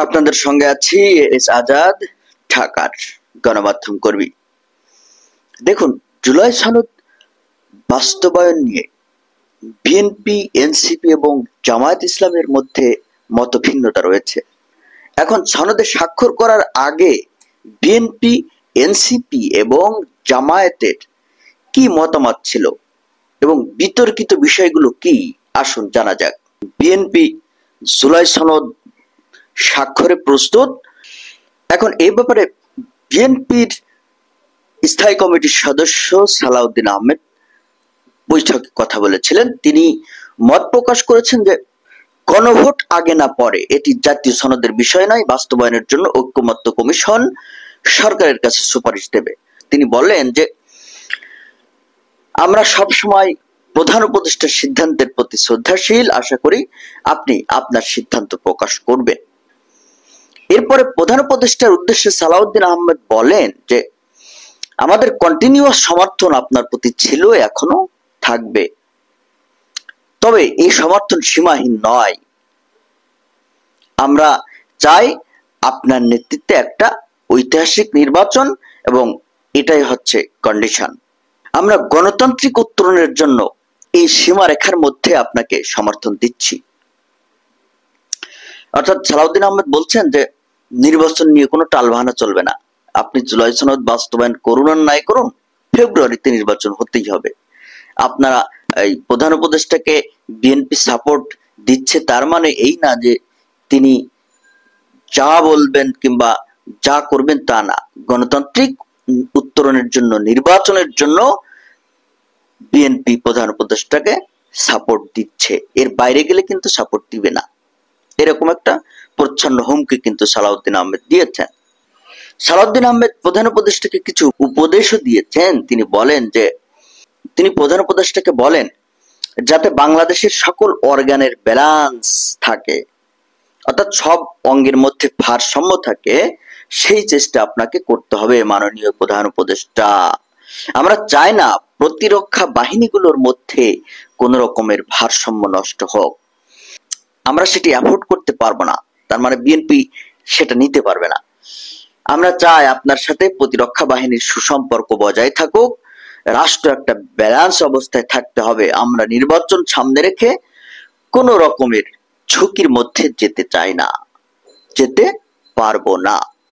আপনাদের সঙ্গে আছি এস আজাদ, ঢাকার গণমাধ্যম কর্মী। দেখুন, জুলাই সনদ বাস্তবায়ন নিয়ে বিএনপি, এনসিপি এবং জামায়াত ইসলামের মধ্যে মতভিন্নতা রয়েছে। এখন সনদে স্বাক্ষর করার আগে বিএনপি, এনসিপি এবং জামায়াতের কি মতামত ছিল এবং বিতর্কিত বিষয়গুলো কি, আসুন জানা যাক। বিএনপি জুলাই সনদ স্বাক্ষরে প্রস্তুত। এখন এই ব্যাপারে বিএনপির স্থায়ী কমিটির সদস্য সালাউদ্দিন আহমেদ বৈঠকে কথা বলেছিলেন। তিনি মত প্রকাশ করেছেন যে গণভোট আগে না পরে এটি জাতীয় সনদের বিষয় নয়, বাস্তবায়নের জন্য ঐকমত্য কমিশন সরকারের কাছে সুপারিশ দেবে। তিনি বলেন যে আমরা সবসময় প্রধান উপদেষ্টার সিদ্ধান্তের প্রতি শ্রদ্ধাশীল, আশা করি আপনি আপনার সিদ্ধান্ত প্রকাশ করবেন। এরপরে প্রধান উপদেষ্টার উদ্দেশ্যে সালাউদ্দিন আহমেদ বলেন যে আমাদের কন্টিনিউয়াস সমর্থন আপনার প্রতি ছিল, এখনো থাকবে, তবে এই সমর্থন সীমাহীন নয়। আমরা চাই আপনার নেতৃত্বে একটা ঐতিহাসিক নির্বাচন এবং এটাই হচ্ছে কন্ডিশন। আমরা গণতান্ত্রিক উত্তরণের জন্য এই সীমারেখার মধ্যে আপনাকে সমর্থন দিচ্ছি। অর্থাৎ সালাউদ্দিন আহমেদ বলছেন যে নির্বাচন নিয়ে কোনো টালবাহানা চলবে না। আপনি জুলাই সনদ বাস্তবায়ন করুন আর নাই করুন, ফেব্রুয়ারিতে নির্বাচন হতেই হবে। আপনারা এই প্রধান উপদেষ্টাকে বিএনপি সাপোর্ট দিচ্ছে, তার মানে এই না যে তিনি যা বলবেন কিংবা যা করবেন তা না। গণতান্ত্রিক উত্তরণের জন্য, নির্বাচনের জন্য বিএনপি প্রধান উপদেষ্টাকে সাপোর্ট দিচ্ছে, এর বাইরে গেলে কিন্তু সাপোর্ট দিবে না, এরকম একটা প্রচ্ছন্ন হুমকি কিন্তু সালাউদ্দিন আহমেদ দিয়েছেন। সালাউদ্দিন আহমেদ প্রধান উপদেষ্টাকে কিছু উপদেশও দিয়েছেন। তিনি প্রধান উপদেষ্টাকে বলেন যাতে বাংলাদেশের সকল অর্গানের ব্যালেন্স থাকে, অর্থাৎ সব অঙ্গের মধ্যে ভারসাম্য থাকে, সেই চেষ্টা আপনাকে করতে হবে মাননীয় প্রধান উপদেষ্টা। আমরা চাই না প্রতিরক্ষা বাহিনীগুলোর মধ্যে কোন রকমের ভারসাম্য নষ্ট হোক, আমরা সেটি অ্যাফোর্ড করতে পারবো না, তার মানে বিএনপি সেটা নিতে পারবে না। আমরা চাই আপনার সাথে প্রতিরক্ষা বাহিনীর সুসম্পর্ক বজায় থাকুক, রাষ্ট্র একটা ব্যালেন্স অবস্থায় থাকতে হবে। আমরা নির্বাচন সামনে রেখে কোন রকমের ঝুঁকির মধ্যে যেতে চাই না, যেতে পারবো না।